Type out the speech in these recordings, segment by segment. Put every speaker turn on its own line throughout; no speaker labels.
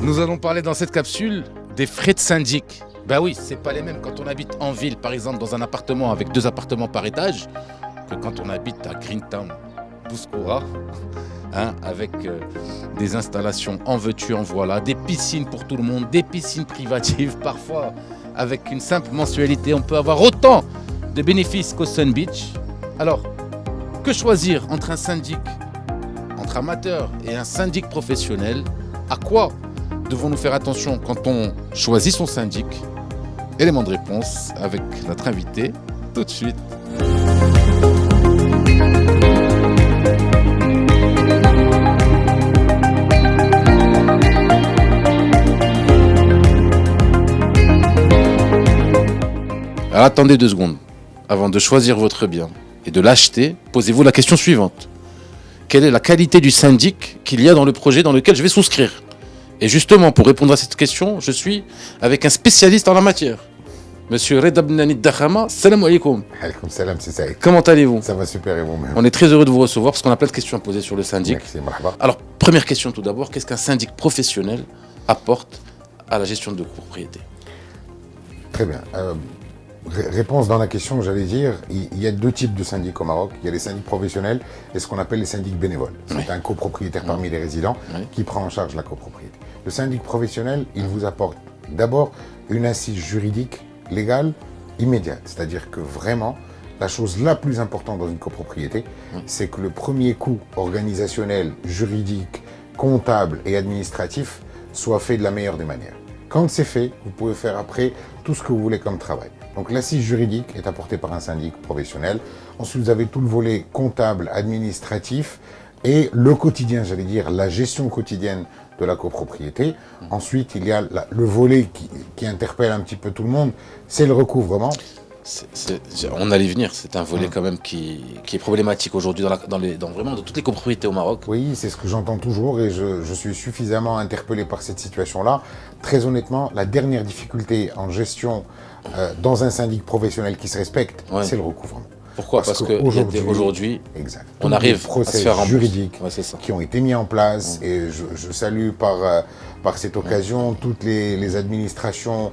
Nous allons parler dans cette capsule des frais de syndic. Ben oui, c'est pas les mêmes quand on habite en ville, par exemple dans un appartement avec 2 appartements par étage, que quand on habite à Greentown, Bouskoura, avec des installations en veux-tu, en voilà, des piscines pour tout le monde, des piscines privatives, parfois avec une simple mensualité, on peut avoir autant de bénéfices qu'au Sun Beach. Alors, que choisir entre un syndic, entre amateur et un syndic professionnel? À quoi devons-nous faire attention quand on choisit son syndic? Élément de réponse avec notre invité tout de suite. Alors attendez 2 secondes. Avant de choisir votre bien et de l'acheter, posez-vous la question suivante. Quelle est la qualité du syndic qu'il y a dans le projet dans lequel je vais souscrire? Et justement, pour répondre à cette question, je suis avec un spécialiste en la matière. Monsieur Reda Bnani Dakhama, salam alaikum.
Alaikum salam, c'est Saïd.
Comment allez-vous?
Ça va super et vous-même?
On est très heureux de vous recevoir parce qu'on a plein de questions à poser sur le syndic.
Merci, marhaba.
Alors, première question tout d'abord, qu'est-ce qu'un syndic professionnel apporte à la gestion de copropriété?
Très bien. Réponse dans la question, j'allais dire, il y a 2 types de syndics au Maroc. Il y a les syndics professionnels et ce qu'on appelle les syndics bénévoles. C'est un copropriétaire parmi les résidents qui prend en charge la copropriété. Le syndic professionnel, il vous apporte d'abord une assise juridique, légale, immédiate. C'est-à-dire que vraiment, la chose la plus importante dans une copropriété, c'est que le premier coût organisationnel, juridique, comptable et administratif soit fait de la meilleure des manières. Quand c'est fait, vous pouvez faire après tout ce que vous voulez comme travail. Donc l'assise juridique est apportée par un syndic professionnel. Ensuite, vous avez tout le volet comptable, administratif et le quotidien, j'allais dire, la gestion quotidienne de la copropriété. Ensuite, il y a le volet qui interpelle un petit peu tout le monde, c'est le recouvrement.
On allait venir, c'est un volet quand même qui est problématique aujourd'hui dans vraiment dans toutes les copropriétés au Maroc.
Oui, c'est ce que j'entends toujours et je suis suffisamment interpellé par cette situation-là. Très honnêtement, la dernière difficulté en gestion dans un syndic professionnel qui se respecte, c'est le recouvrement.
Pourquoi? Parce qu'aujourd'hui, on arrive à se faire
juridiques qui ont été mis en place et je salue par cette occasion toutes les administrations,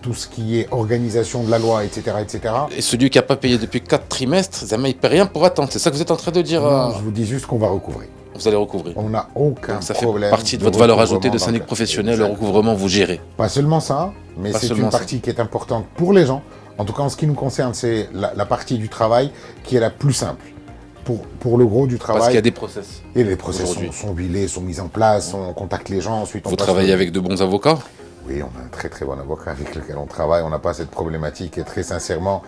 tout ce qui est organisation de la loi, etc. etc.
Et celui qui n'a pas payé depuis 4 trimestres, il ne paie rien pour attendre. C'est ça que vous êtes en train de dire?
Non, je vous dis juste qu'on va recouvrer.
Vous allez recouvrer.
On n'a aucun problème.
Ça fait partie de votre valeur ajoutée de syndic professionnel, le recouvrement, vous gérez.
Pas seulement ça, mais c'est une partie qui est importante pour les gens. En tout cas, en ce qui nous concerne, c'est la partie du travail qui est la plus simple. Pour le gros du travail.
Parce qu'il y a des process.
Et les process sont huilés, sont mis en place, on contacte les gens. Ensuite,
vous travaillez avec de bons avocats?
Oui, on a un très très bon avocat avec lequel on travaille. On n'a pas cette problématique et très sincèrement,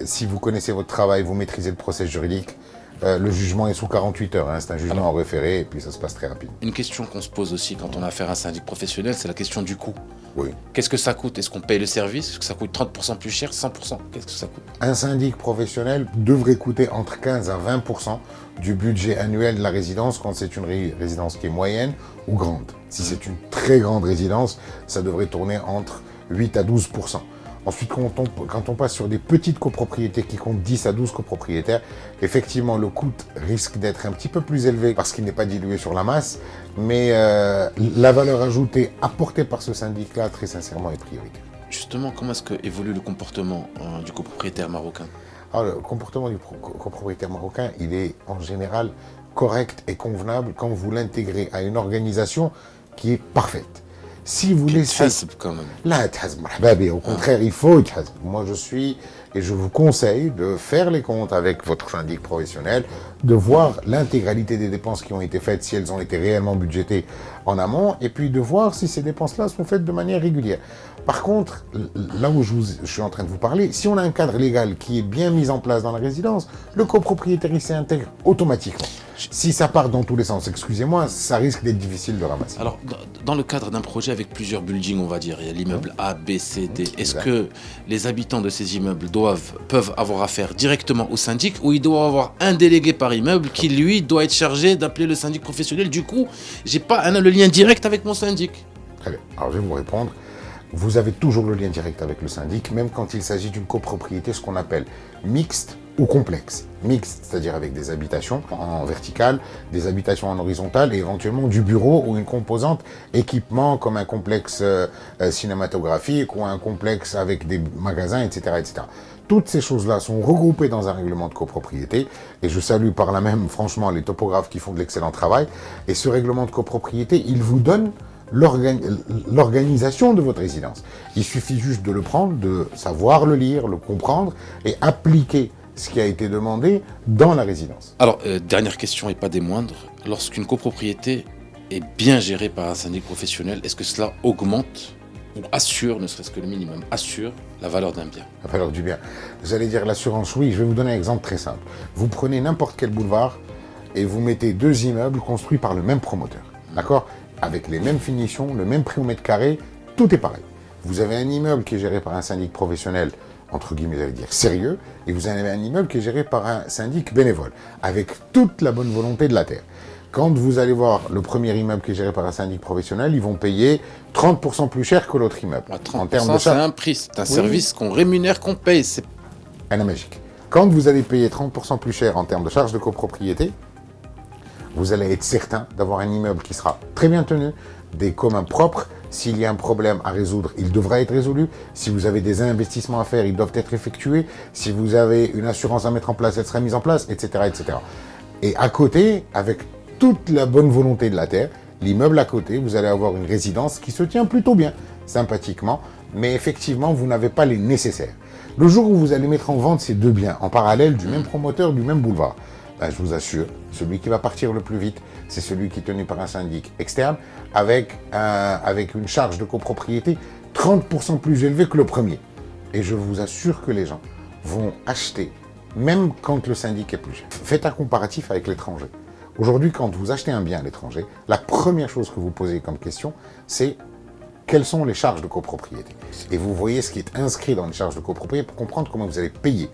si vous connaissez votre travail, vous maîtrisez le process juridique, le jugement est sous 48 heures. C'est un jugement en référé et puis ça se passe très rapidement.
Une question qu'on se pose aussi quand on a affaire à un syndic professionnel, c'est la question du coût.
Oui. Qu'est-ce
que ça coûte? Est-ce qu'on paye le service? Est-ce que ça coûte 30% plus cher? 100%? Qu'est-ce que ça coûte?
Un syndic professionnel devrait coûter entre 15 à 20% du budget annuel de la résidence quand c'est une résidence qui est moyenne ou grande. Si c'est une très grande résidence, ça devrait tourner entre 8 à 12%. Ensuite, quand on passe sur des petites copropriétés qui comptent 10 à 12 copropriétaires, effectivement, le coût risque d'être un petit peu plus élevé parce qu'il n'est pas dilué sur la masse, mais la valeur ajoutée apportée par ce syndic-là, très sincèrement, est prioritaire.
Justement, comment est-ce qu'évolue le comportement du copropriétaire marocain?
Alors, le comportement du copropriétaire marocain, il est en général correct et convenable quand vous l'intégrez à une organisation qui est parfaite. Si vous laissez...
quand même.
Là, au contraire, il faut... Moi, je suis... Et je vous conseille de faire les comptes avec votre syndic professionnel, de voir l'intégralité des dépenses qui ont été faites, si elles ont été réellement budgétées en amont, et puis de voir si ces dépenses-là sont faites de manière régulière. Par contre, là où je suis en train de vous parler, si on a un cadre légal qui est bien mis en place dans la résidence, le copropriétaire, il s'intègre automatiquement. Si ça part dans tous les sens, excusez-moi, ça risque d'être difficile de ramasser.
Alors, dans le cadre d'un projet avec plusieurs buildings, on va dire, il y a l'immeuble A, B, C, D, est-ce que les habitants de ces immeubles peuvent avoir affaire directement au syndic ou il doit avoir un délégué par immeuble qui, lui, doit être chargé d'appeler le syndic professionnel? Du coup, j'ai pas le lien direct avec mon syndic.
Très bien. Alors, je vais vous répondre. Vous avez toujours le lien direct avec le syndic, même quand il s'agit d'une copropriété, ce qu'on appelle mixte ou complexes. Mixtes, c'est-à-dire avec des habitations en verticale, des habitations en horizontale et éventuellement du bureau ou une composante équipement comme un complexe cinématographique ou un complexe avec des magasins, etc., etc. Toutes ces choses-là sont regroupées dans un règlement de copropriété et je salue par là même franchement les topographes qui font de l'excellent travail. Et ce règlement de copropriété, il vous donne l'organisation de votre résidence. Il suffit juste de le prendre, de savoir le lire, le comprendre et appliquer ce qui a été demandé dans la résidence.
Alors, dernière question et pas des moindres. Lorsqu'une copropriété est bien gérée par un syndic professionnel, est-ce que cela augmente ou assure, ne serait-ce que le minimum, assure la valeur d'un bien?
La valeur du bien. Vous allez dire l'assurance, oui, je vais vous donner un exemple très simple. Vous prenez n'importe quel boulevard et vous mettez 2 immeubles construits par le même promoteur. D'accord? Avec les mêmes finitions, le même prix au mètre carré, tout est pareil. Vous avez un immeuble qui est géré par un syndic professionnel, entre guillemets, j'allais dire sérieux, et vous avez un immeuble qui est géré par un syndic bénévole, avec toute la bonne volonté de la terre. Quand vous allez voir le premier immeuble qui est géré par un syndic professionnel, ils vont payer 30% plus cher que l'autre immeuble.
30%, c'est un prix, c'est un service qu'on rémunère, qu'on paye. C'est
un magique. Quand vous allez payer 30% plus cher en termes de charges de copropriété, vous allez être certain d'avoir un immeuble qui sera très bien tenu, des communs propres. S'il y a un problème à résoudre, il devra être résolu. Si vous avez des investissements à faire, ils doivent être effectués. Si vous avez une assurance à mettre en place, elle sera mise en place, etc., etc. Et à côté, avec toute la bonne volonté de la terre, l'immeuble à côté, vous allez avoir une résidence qui se tient plutôt bien, sympathiquement, mais effectivement, vous n'avez pas les nécessaires. Le jour où vous allez mettre en vente ces 2 biens, en parallèle du même promoteur, du même boulevard, ben, je vous assure, celui qui va partir le plus vite, c'est celui qui est tenu par un syndic externe, avec une charge de copropriété 30% plus élevée que le premier. Et je vous assure que les gens vont acheter, même quand le syndic est plus cher. Faites un comparatif avec l'étranger. Aujourd'hui, quand vous achetez un bien à l'étranger, la première chose que vous posez comme question, c'est quelles sont les charges de copropriété. Et vous voyez ce qui est inscrit dans les charges de copropriété pour comprendre comment vous allez payer.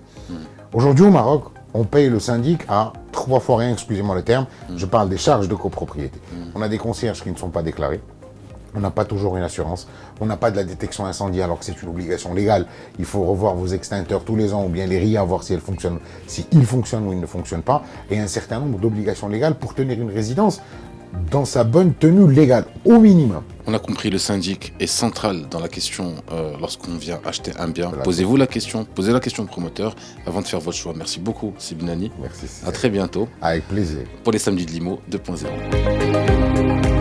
Aujourd'hui, au Maroc, on paye le syndic à 3 fois rien, excusez-moi le terme, je parle des charges de copropriété. On a des concierges qui ne sont pas déclarés, on n'a pas toujours une assurance, on n'a pas de la détection incendie alors que c'est une obligation légale. Il faut revoir vos extincteurs tous les ans ou bien les RIA, voir si ils fonctionnent ou ils ne fonctionnent pas, et un certain nombre d'obligations légales pour tenir une résidence dans sa bonne tenue légale, au minimum.
On a compris, le syndic est central dans la question lorsqu'on vient acheter un bien.
Voilà.
Posez la question au promoteur avant de faire votre choix. Merci beaucoup, Sibinani.
Merci.
À très bientôt
Avec plaisir.
pour les samedis de Limo 2.0.